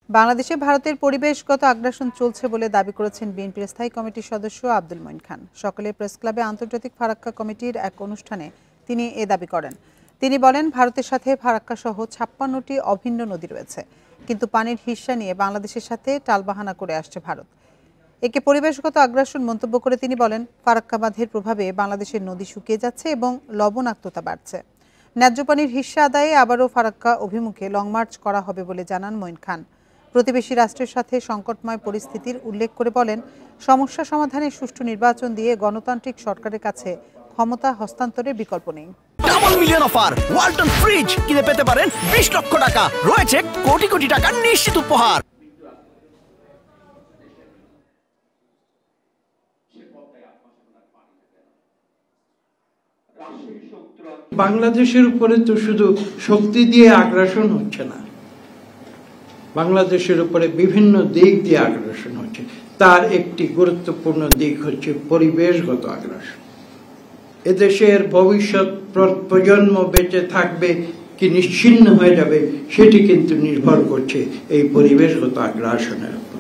বাংলাদেশে ভারতের পরিবেশগত আগ্রাসন চলছে বলে দাবি করেছেন বিএনপির স্থায়ী কমিটির সদস্য আব্দুল মঈন খান। সকালে প্রেস ক্লাবে আন্তর্জাতিক ফারাক্কা কমিটির এক অনুষ্ঠানে তিনি এ দাবি করেন। তিনি বলেন, ভারতের সাথে ফারাক্কা সহ 56টি অভিন্ন নদী রয়েছে, কিন্তু পানির হিস্সা নিয়ে বাংলাদেশের সাথে টালবাহানা করে আসছে ভারত। একে পরিবেশগত আগ্রাসন মন্তব্য করে তিনি বলেন, ফারাক্কা বাঁধের প্রভাবে বাংলাদেশের নদী শুকিয়ে যাচ্ছে এবং লবণাক্ততা বাড়ছে। ন্যায্য পানির হিস্সা আদায়ে আবারও ফারাক্কা অভিমুখে লং মার্চ করা হবে বলে জানান মঈন খান। প্রতিবেশী রাষ্ট্রের সাথে সংকটময় পরিস্থিতির উল্লেখ করে বলেন, সমস্যা সমাধানে সুষ্ঠু নির্বাচন দিয়ে গণতান্ত্রিক সরকারের কাছে ক্ষমতা হস্তান্তরের বিকল্প নেই। Double million offer Walton fridge কিনে পেতে পারেন 20 লক্ষ টাকা, রয়েছে কোটি কোটি টাকার নিশ্চিত উপহার। বাংলাদেশের উপরে তো শুধু শক্তি দিয়ে আগ্রাসন হচ্ছে না, বাংলাদেশের উপরে বিভিন্ন দিক দিয়ে আগ্রাসন হচ্ছে। তার একটি গুরুত্বপূর্ণ দিক হচ্ছে পরিবেশগত আগ্রাসন। এদেশের ভবিষ্যৎ প্রজন্ম বেঁচে থাকবে কি নিশ্চিহ্ন হয়ে যাবে সেটি কিন্তু নির্ভর করছে এই পরিবেশগত আগ্রাসনের উপর।